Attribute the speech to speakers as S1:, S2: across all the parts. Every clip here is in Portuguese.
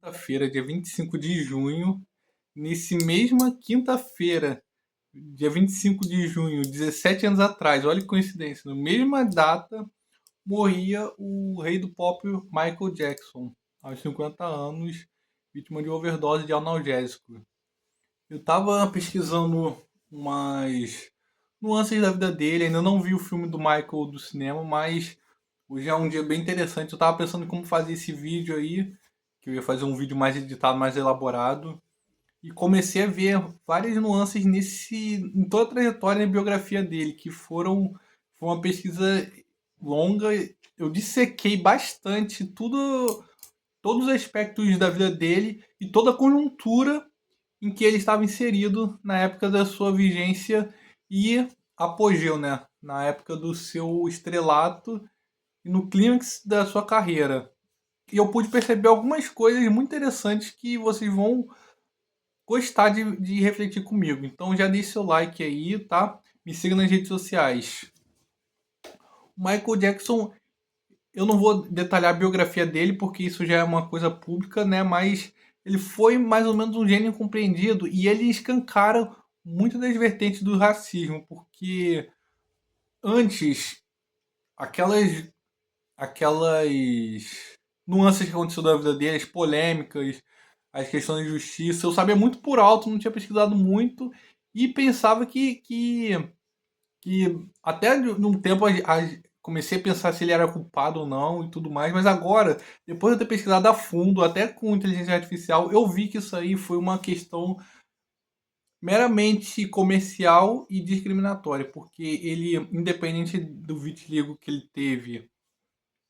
S1: Quinta-feira, dia 25 de junho, nesse mesma quinta-feira, dia 25 de junho, 17 anos atrás, olha que coincidência, na mesma data morria o rei do pop Michael Jackson, aos 50 anos, vítima de overdose de analgésico. Eu tava pesquisando umas nuances da vida dele, ainda não vi o filme do Michael do cinema, mas hoje é um dia bem interessante. Eu tava pensando em como fazer esse vídeo aí, que eu ia fazer um vídeo mais editado, mais elaborado, e comecei a ver várias nuances em toda a trajetória e biografia dele, que foi uma pesquisa longa. Eu dissequei bastante todos os aspectos da vida dele e toda a conjuntura em que ele estava inserido na época da sua vigência e apogeu, né? Na época do seu estrelato e no clímax da sua carreira. E eu pude perceber algumas coisas muito interessantes que vocês vão gostar de refletir comigo. Então já deixe seu like aí, tá? Me siga nas redes sociais. O Michael Jackson, eu não vou detalhar a biografia dele, porque isso já é uma coisa pública, né? Mas ele foi mais ou menos um gênio incompreendido e ele escancara muitas das vertentes do racismo, porque antes aquelas aquelas nuances que aconteceu da vida dele, as polêmicas, as questões de justiça, eu sabia muito por alto, não tinha pesquisado muito e pensava que até num tempo comecei a pensar se ele era culpado ou não e tudo mais, mas agora, depois de eu ter pesquisado a fundo, até com inteligência artificial, eu vi que isso aí foi uma questão meramente comercial e discriminatória, porque ele, independente do vitiligo que ele teve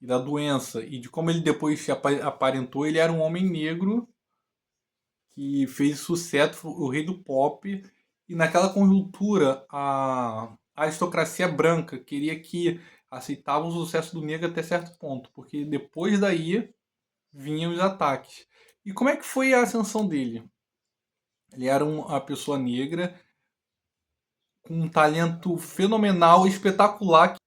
S1: e da doença e de como ele depois se aparentou, ele era um homem negro que fez sucesso, o rei do pop, e naquela conjuntura a aristocracia branca queria que aceitava o sucesso do negro até certo ponto, porque depois daí vinham os ataques. E como é que foi a ascensão dele? Ele era uma pessoa negra com um talento fenomenal, espetacular,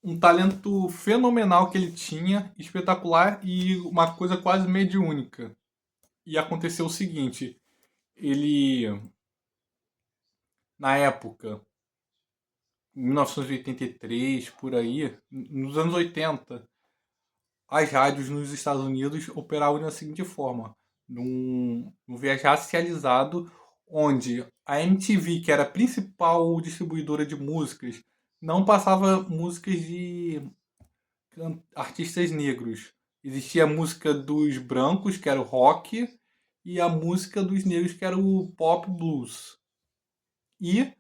S1: um talento fenomenal que ele tinha, espetacular e uma coisa quase mediúnica. E aconteceu o seguinte, ele na época, em 1983, por aí, nos anos 80, as rádios nos Estados Unidos operavam da seguinte forma: num viés racializado, onde a MTV, que era a principal distribuidora de músicas, não passava músicas de artistas negros. Existia a música dos brancos, que era o rock, e a música dos negros, que era o pop blues. E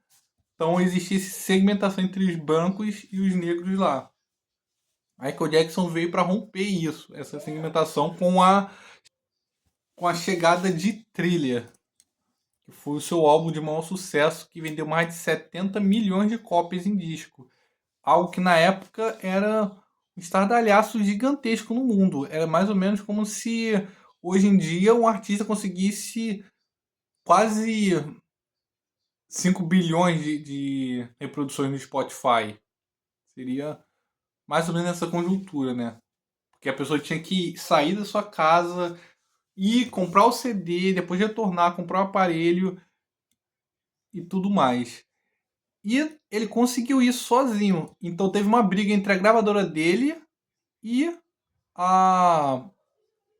S1: então existia essa segmentação entre os brancos e os negros lá. Michael Jackson veio para romper isso, essa segmentação com a chegada de Thriller, que foi o seu álbum de maior sucesso, que vendeu mais de 70 milhões de cópias em disco. Algo que na época era um estardalhaço gigantesco no mundo. Era mais ou menos como se hoje em dia um artista conseguisse quase 5 bilhões de reproduções no Spotify. Seria mais ou menos essa conjuntura, né? Porque a pessoa tinha que sair da sua casa e comprar o CD, depois retornar, comprar o aparelho e tudo mais. E ele conseguiu isso sozinho. Então teve uma briga entre a gravadora dele e a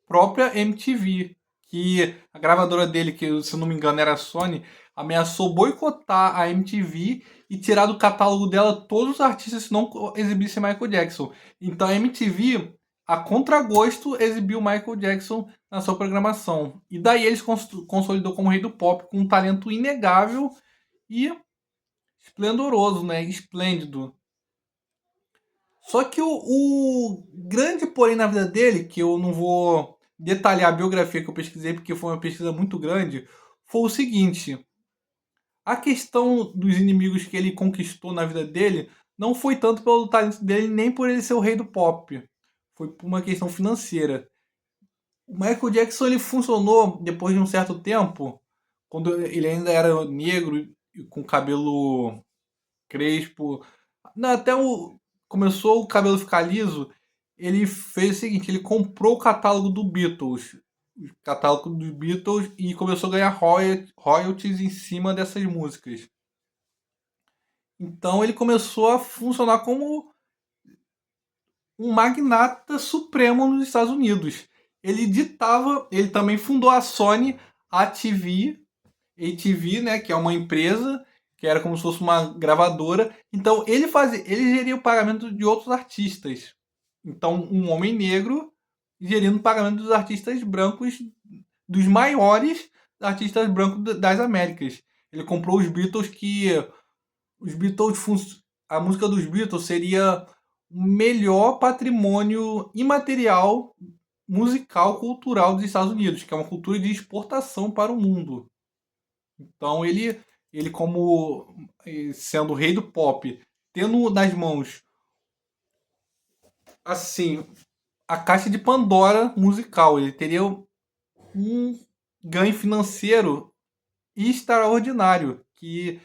S1: própria MTV. Que a gravadora dele, que se eu não me engano era a Sony, ameaçou boicotar a MTV e tirar do catálogo dela todos os artistas que não exibissem Michael Jackson. Então a MTV, a contragosto, exibiu Michael Jackson na sua programação. E daí ele se consolidou como rei do pop com um talento inegável e esplendoroso, né? Esplêndido. Só que o grande porém na vida dele, que eu não vou detalhar a biografia que eu pesquisei, porque foi uma pesquisa muito grande, foi o seguinte: a questão dos inimigos que ele conquistou na vida dele não foi tanto pelo talento dele, nem por ele ser o rei do pop. Foi por uma questão financeira. O Michael Jackson ele funcionou depois de um certo tempo, quando ele ainda era negro e com cabelo crespo. Não, começou o cabelo ficar liso, ele fez o seguinte, ele comprou o catálogo do Beatles o catálogo dos Beatles e começou a ganhar royalties em cima dessas músicas. Então ele começou a funcionar como um magnata supremo nos Estados Unidos. Ele ditava, ele também fundou a Sony ATV, né, que é uma empresa que era como se fosse uma gravadora. Então ele geria o pagamento de outros artistas. Então um homem negro gerindo o pagamento dos artistas brancos, dos maiores artistas brancos das Américas. Ele comprou os Beatles, que os Beatles, a música dos Beatles seria o melhor patrimônio imaterial musical cultural dos Estados Unidos, que é uma cultura de exportação para o mundo. Então ele como sendo o rei do pop, tendo nas mãos assim a caixa de Pandora musical, ele teria um ganho financeiro extraordinário que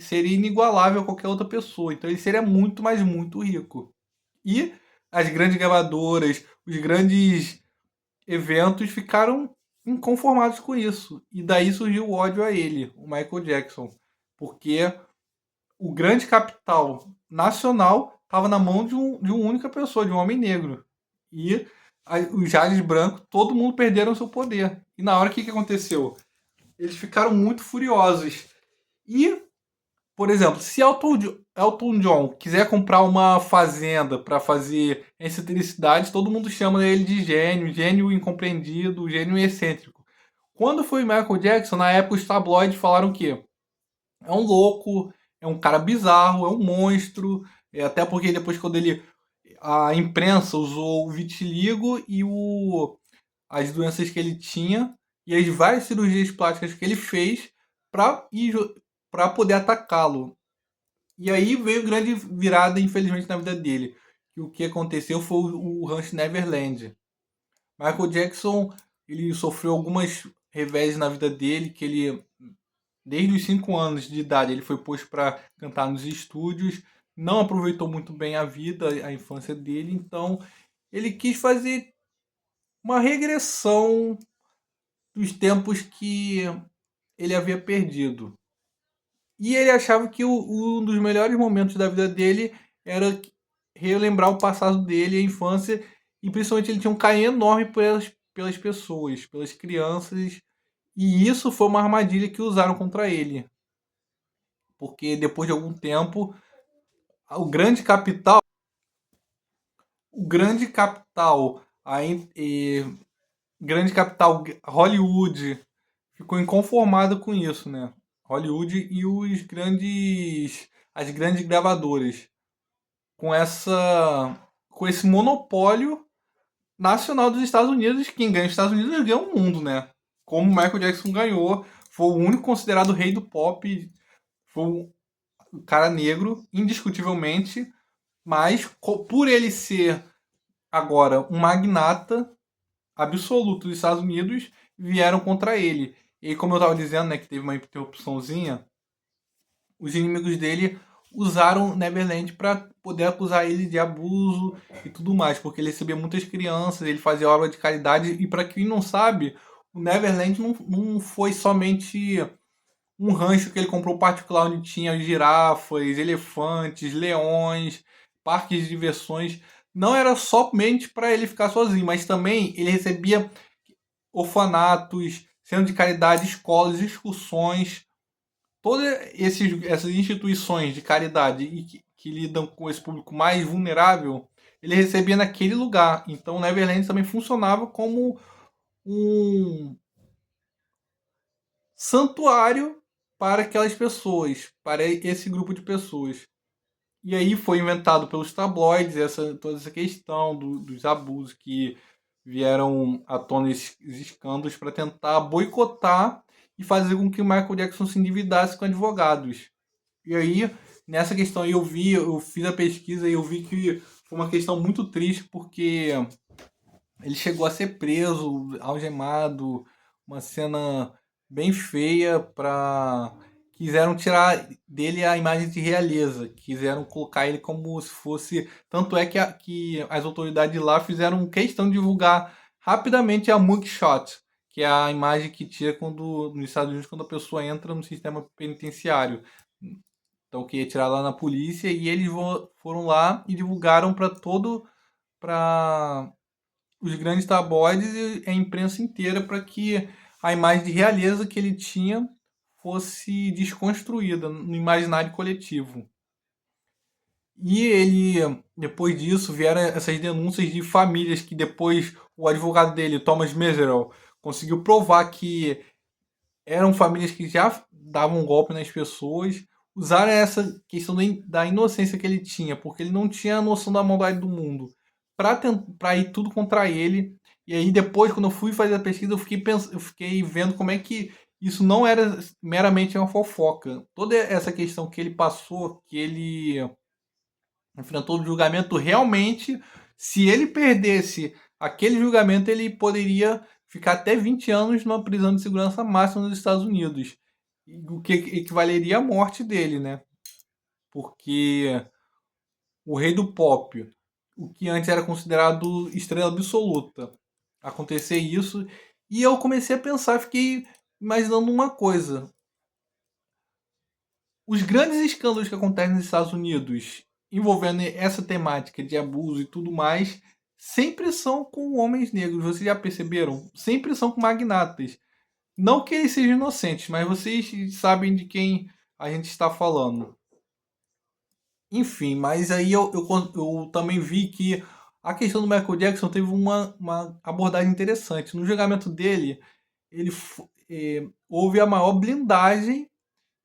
S1: seria inigualável a qualquer outra pessoa. Então ele seria muito, mas muito rico. E as grandes gravadoras, os grandes eventos ficaram inconformados com isso. E daí surgiu o ódio a ele, o Michael Jackson. Porque o grande capital nacional estava na mão de uma única pessoa, de um homem negro. E os Jales brancos, todo mundo perderam seu poder. E na hora, o que aconteceu? Eles ficaram muito furiosos. E, por exemplo, se Elton John quiser comprar uma fazenda para fazer excentricidades, todo mundo chama ele de gênio, gênio incompreendido, gênio excêntrico. Quando foi Michael Jackson, na época os tabloides falaram que é um louco, é um cara bizarro, é um monstro, até porque depois quando a imprensa usou o vitiligo e as doenças que ele tinha e as várias cirurgias plásticas que ele fez para poder atacá-lo. E aí veio grande virada, infelizmente, na vida dele. Que o que aconteceu foi o Rancho Neverland. Michael Jackson, ele sofreu algumas revés na vida dele, que ele, desde os 5 anos de idade, ele foi posto para cantar nos estúdios, não aproveitou muito bem a vida, a infância dele, então ele quis fazer uma regressão dos tempos que ele havia perdido. E ele achava que um dos melhores momentos da vida dele era relembrar o passado dele, a infância, e principalmente ele tinha um carinho enorme pelas pessoas, pelas crianças, e isso foi uma armadilha que usaram contra ele. Porque depois de algum tempo, o grande capital, o grande capital, a, grande capital Hollywood ficou inconformado com isso, né? Hollywood e as grandes gravadoras com com esse monopólio nacional dos Estados Unidos. Quem ganha os Estados Unidos ganha o mundo, né? Como Michael Jackson ganhou, foi o único considerado rei do pop, foi um cara negro, indiscutivelmente, mas por ele ser agora um magnata absoluto dos Estados Unidos, vieram contra ele. E como eu estava dizendo, né, que teve uma interrupçãozinha, os inimigos dele usaram Neverland para poder acusar ele de abuso e tudo mais, porque ele recebia muitas crianças, ele fazia obra de caridade, e para quem não sabe, o Neverland não foi somente um rancho que ele comprou particular onde tinha girafas, elefantes, leões, parques de diversões. Não era somente para ele ficar sozinho, mas também ele recebia orfanatos, centros de caridade, escolas, excursões, todas essas instituições de caridade e que lidam com esse público mais vulnerável, ele recebia naquele lugar. Então, o Neverland também funcionava como um santuário para aquelas pessoas, para esse grupo de pessoas. E aí foi inventado pelos tabloides toda essa questão dos abusos que vieram à tona, esses escândalos, para tentar boicotar e fazer com que o Michael Jackson se endividasse com advogados. E aí, nessa questão eu fiz a pesquisa e eu vi que foi uma questão muito triste, porque ele chegou a ser preso, algemado, uma cena bem feia. Quiseram tirar dele a imagem de realeza, quiseram colocar ele como se fosse. Tanto é que as autoridades lá fizeram questão de divulgar rapidamente a mugshot, que é a imagem que tira quando nos Estados Unidos quando a pessoa entra no sistema penitenciário. Então que ia tirar lá na polícia e eles foram lá e divulgaram para os grandes tabloides e a imprensa inteira para que a imagem de realeza que ele tinha fosse desconstruída no imaginário coletivo. E ele, depois disso, vieram essas denúncias de famílias que depois o advogado dele, Thomas Meserol, conseguiu provar que eram famílias que já davam um golpe nas pessoas, usaram essa questão da inocência que ele tinha, porque ele não tinha a noção da maldade do mundo, para ir tudo contra ele. E aí depois, quando eu fui fazer a pesquisa, eu fiquei vendo como é que isso não era meramente uma fofoca. Toda essa questão que ele passou, que ele enfrentou o julgamento realmente, se ele perdesse aquele julgamento, ele poderia ficar até 20 anos numa prisão de segurança máxima nos Estados Unidos, o que equivaleria à morte dele, né? Porque o rei do pop, o que antes era considerado estrela absoluta, acontecer isso, e eu comecei a pensar, fiquei imaginando uma coisa. Os grandes escândalos que acontecem nos Estados Unidos envolvendo essa temática de abuso e tudo mais sempre são com homens negros. Vocês já perceberam? Sempre são com magnatas. Não que eles sejam inocentes, mas vocês sabem de quem a gente está falando. Enfim, mas aí eu também vi que a questão do Michael Jackson teve uma abordagem interessante. No julgamento dele, houve a maior blindagem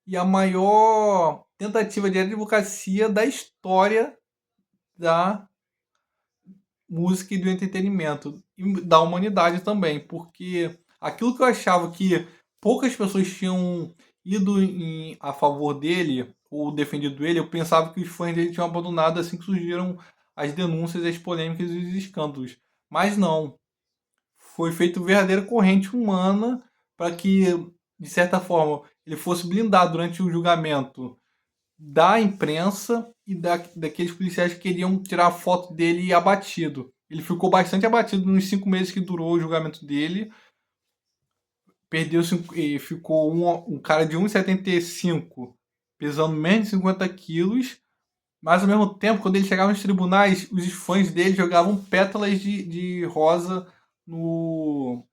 S1: e a maior tentativa de advocacia da história da música e do entretenimento e da humanidade também, porque aquilo que eu achava que poucas pessoas tinham ido a favor dele ou defendido ele, eu pensava que os fãs dele tinham abandonado assim que surgiram as denúncias, as polêmicas e os escândalos. Mas não. Foi feito verdadeira corrente humana para que, de certa forma, ele fosse blindado durante o julgamento da imprensa e daqueles policiais que queriam tirar a foto dele abatido. Ele ficou bastante abatido nos 5 meses que durou o julgamento dele. Perdeu e ficou um cara de 1,75 pesando menos de 50 quilos. Mas ao mesmo tempo, quando ele chegava nos tribunais, os fãs dele jogavam pétalas de rosa no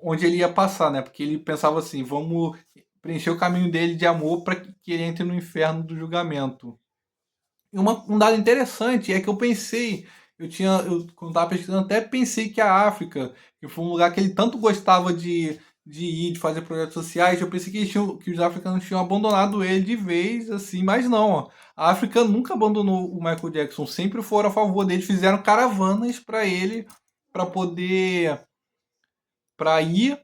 S1: onde ele ia passar, né? Porque ele pensava assim, vamos preencher o caminho dele de amor para que ele entre no inferno do julgamento. E um dado interessante é que quando estava pesquisando, até pensei que a África, que foi um lugar que ele tanto gostava de ir, de fazer projetos sociais, eu pensei que os africanos tinham abandonado ele de vez, assim, mas não. Ó. A África nunca abandonou o Michael Jackson, sempre foram a favor dele, fizeram caravanas para ele, para poder, para ir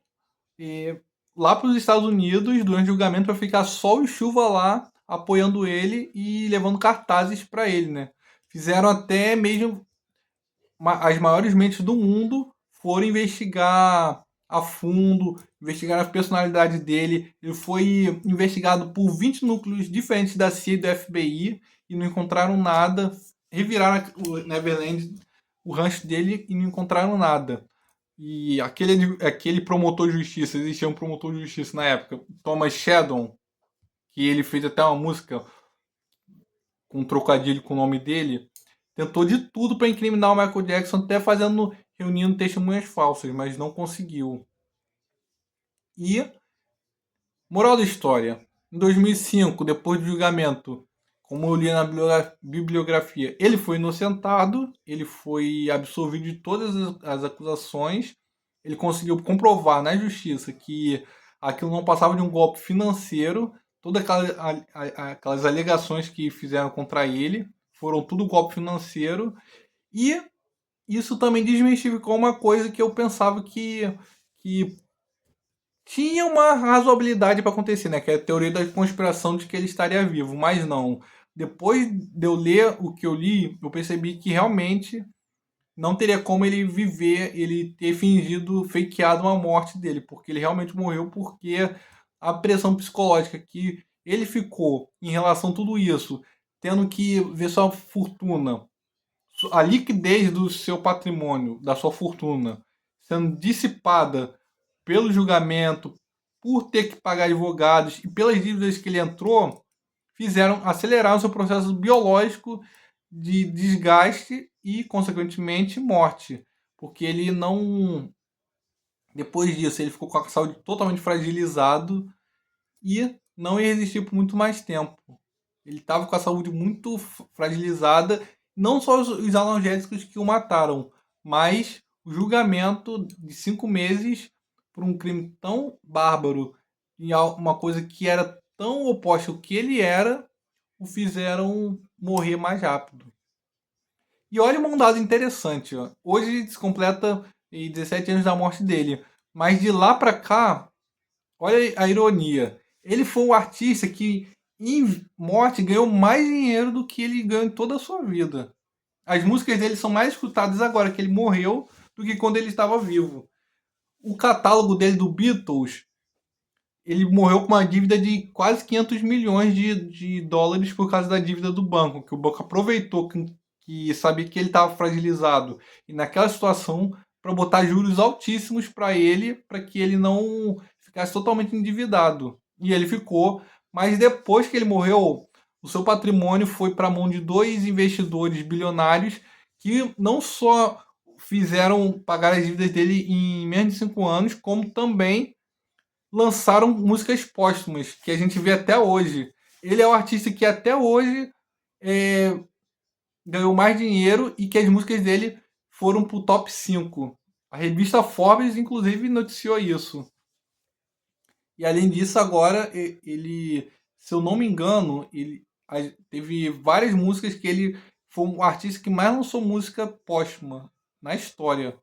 S1: lá para os Estados Unidos durante o julgamento para ficar sol e chuva lá apoiando ele e levando cartazes para ele, né? Fizeram até mesmo as maiores mentes do mundo foram investigar a fundo, investigar a personalidade dele. Ele foi investigado por 20 núcleos diferentes da CIA e do FBI e não encontraram nada. Reviraram o Neverland, o rancho dele e não encontraram nada. E aquele promotor de justiça, existia um promotor de justiça na época, Thomas Sheldon, que ele fez até uma música com um trocadilho com o nome dele, tentou de tudo para incriminar o Michael Jackson, até reunindo testemunhas falsas, mas não conseguiu. E, moral da história, em 2005, depois do julgamento, como eu li na bibliografia, ele foi inocentado, ele foi absolvido de todas as acusações, ele conseguiu comprovar na justiça que aquilo não passava de um golpe financeiro, todas aquelas alegações que fizeram contra ele foram tudo golpe financeiro, e isso também desmistificou uma coisa que eu pensava que tinha uma razoabilidade para acontecer, né? Que é a teoria da conspiração de que ele estaria vivo, mas não. Depois de eu ler o que eu li, eu percebi que realmente não teria como ele viver, ele ter fingido, fakeado uma morte dele, porque ele realmente morreu porque a pressão psicológica que ele ficou em relação a tudo isso, tendo que ver sua fortuna, a liquidez do seu patrimônio, da sua fortuna, sendo dissipada pelo julgamento, por ter que pagar advogados e pelas dívidas que ele entrou, aceleraram seu processo biológico de desgaste e, consequentemente, morte. Porque ele não. Depois disso, ele ficou com a saúde totalmente fragilizado e não ia resistir por muito mais tempo. Ele estava com a saúde muito fragilizada, não só os analgésicos que o mataram, mas o julgamento de 5 meses por um crime tão bárbaro e uma coisa que era tão oposta ao que ele era, o fizeram morrer mais rápido. E olha um dado interessante. Ó. Hoje se completa 17 anos da morte dele. Mas de lá pra cá, olha a ironia. Ele foi um artista que, em morte, ganhou mais dinheiro do que ele ganhou em toda a sua vida. As músicas dele são mais escutadas agora que ele morreu do que quando ele estava vivo. O catálogo dele do Beatles, ele morreu com uma dívida de quase 500 milhões de dólares por causa da dívida do banco, que o banco aproveitou que sabia que ele estava fragilizado. E naquela situação, para botar juros altíssimos para ele, para que ele não ficasse totalmente endividado. E ele ficou, mas depois que ele morreu, o seu patrimônio foi para a mão de 2 investidores bilionários que não só fizeram pagar as dívidas dele em menos de 5 anos, como também lançaram músicas póstumas, que a gente vê até hoje. Ele é o artista que até hoje ganhou mais dinheiro e que as músicas dele foram pro top 5. A revista Forbes, inclusive, noticiou isso. E além disso, agora ele, se eu não me engano, ele teve várias músicas que ele foi o artista que mais lançou música póstuma na história.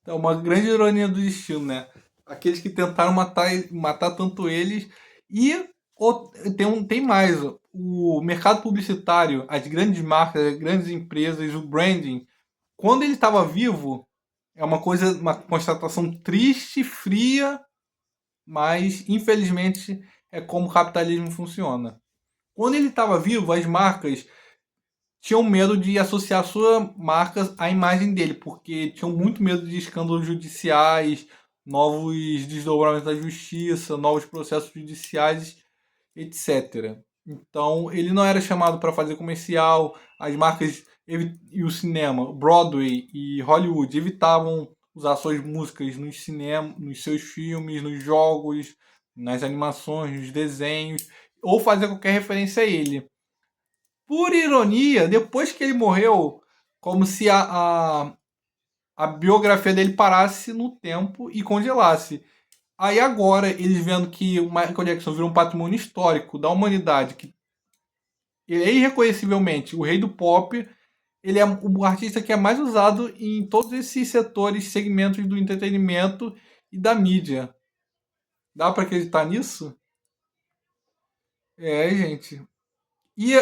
S1: É uma grande ironia do destino, né? Aqueles que tentaram matar tanto eles. E tem mais. O mercado publicitário, as grandes marcas, as grandes empresas, o branding. Quando ele estava vivo, é uma constatação triste, fria, mas infelizmente é como o capitalismo funciona. Quando ele estava vivo, as marcas tinham medo de associar sua marca à imagem dele, porque tinham muito medo de escândalos judiciais, novos desdobramentos da justiça, novos processos judiciais, etc. Então, ele não era chamado para fazer comercial, as marcas e o cinema, Broadway e Hollywood evitavam usar suas músicas nos cinemas, nos seus filmes, nos jogos, nas animações, nos desenhos, ou fazer qualquer referência a ele. Por ironia, depois que ele morreu, como se a biografia dele parasse no tempo e congelasse. Aí agora, eles vendo que o Michael Jackson virou um patrimônio histórico da humanidade, que ele é irreconhecivelmente o rei do pop, ele é o artista que é mais usado em todos esses setores, segmentos do entretenimento e da mídia. Dá pra acreditar nisso? É, gente. E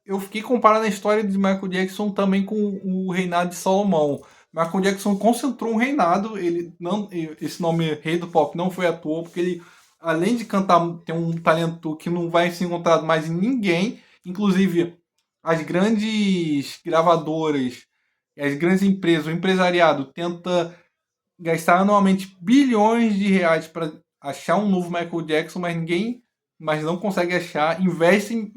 S1: eu fiquei comparando a história de Michael Jackson também com o reinado de Salomão. Michael Jackson concentrou um reinado, ele não, esse nome Rei do Pop não foi à toa, porque ele, além de cantar, tem um talento que não vai ser encontrado mais em ninguém, inclusive as grandes gravadoras, as grandes empresas, o empresariado tenta gastar anualmente bilhões de reais para achar um novo Michael Jackson, mas não consegue achar, investem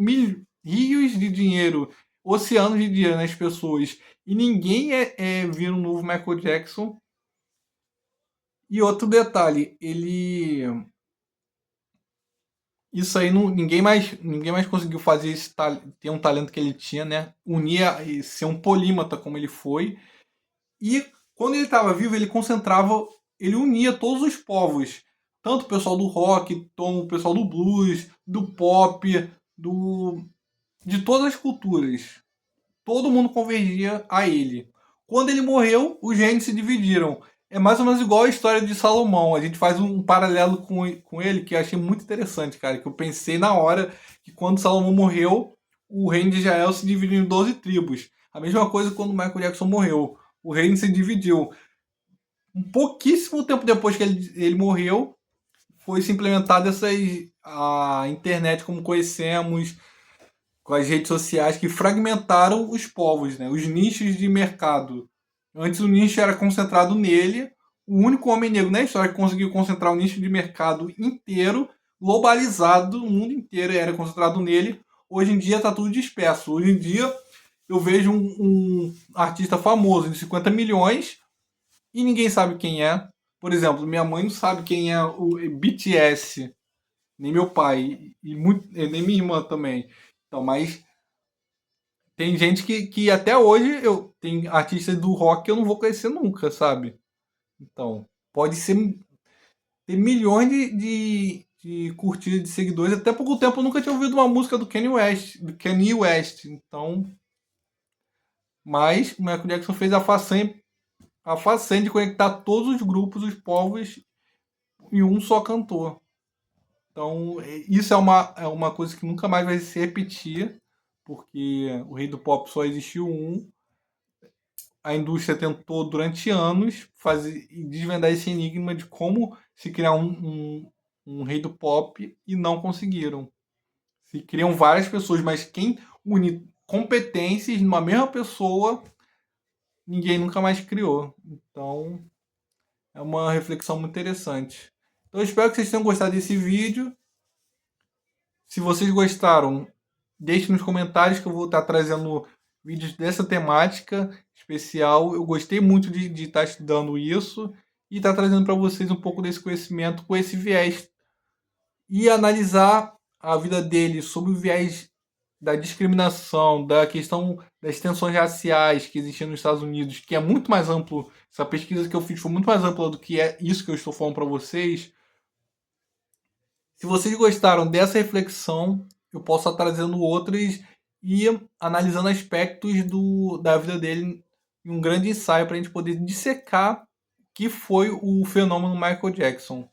S1: rios de dinheiro, oceanos de dinheiro nas pessoas e ninguém vira um novo Michael Jackson. E outro detalhe, isso aí ninguém mais conseguiu fazer ter um talento que ele tinha, né? Unir e ser um polímata como ele foi. E quando ele estava vivo, ele unia todos os povos, tanto o pessoal do rock, como o pessoal do blues, do pop, de todas as culturas. Todo mundo convergia a ele. Quando ele morreu, os reinos se dividiram. É mais ou menos igual a história de Salomão. A gente faz um paralelo com ele que eu achei muito interessante, cara. Que eu pensei na hora que quando Salomão morreu, o reino de Israel se dividiu em 12 tribos. A mesma coisa quando Michael Jackson morreu. O reino se dividiu. Um pouquíssimo tempo depois que ele morreu, foi se implementada a internet como conhecemos, com as redes sociais que fragmentaram os povos, né? Os nichos de mercado. Antes o nicho era concentrado nele, o único homem negro na história que conseguiu concentrar um nicho de mercado inteiro, globalizado, o mundo inteiro era concentrado nele. Hoje em dia está tudo disperso. Hoje em dia eu vejo um artista famoso de 50 milhões e ninguém sabe quem é. Por exemplo, minha mãe não sabe quem é o BTS, nem meu pai, nem minha irmã também. Então, mas tem gente que até hoje tem artistas do rock que eu não vou conhecer nunca, sabe? Então, pode ser ter milhões de curtidas de seguidores. Até pouco tempo eu nunca tinha ouvido uma música do Kanye West. Do Kanye West. Então, mas o Michael Jackson fez a façanha de conectar todos os grupos, os povos, em um só cantor. Então, isso é uma coisa que nunca mais vai se repetir, porque o Rei do Pop só existiu um. A indústria tentou durante anos desvendar esse enigma de como se criar um rei do pop e não conseguiram. Se criam várias pessoas, mas quem une competências numa mesma pessoa, ninguém nunca mais criou. Então, é uma reflexão muito interessante. Então, eu espero que vocês tenham gostado desse vídeo. Se vocês gostaram, deixe nos comentários que eu vou estar trazendo vídeos dessa temática especial. Eu gostei muito de estar estudando isso e estar trazendo para vocês um pouco desse conhecimento com esse viés e analisar a vida dele sob o viés da discriminação, da questão das tensões raciais que existiam nos Estados Unidos, que é muito mais amplo. Essa pesquisa que eu fiz foi muito mais ampla do que é isso que eu estou falando para vocês. Se vocês gostaram dessa reflexão, eu posso estar trazendo outras e analisando aspectos da vida dele em um grande ensaio para a gente poder dissecar o que foi o fenômeno Michael Jackson.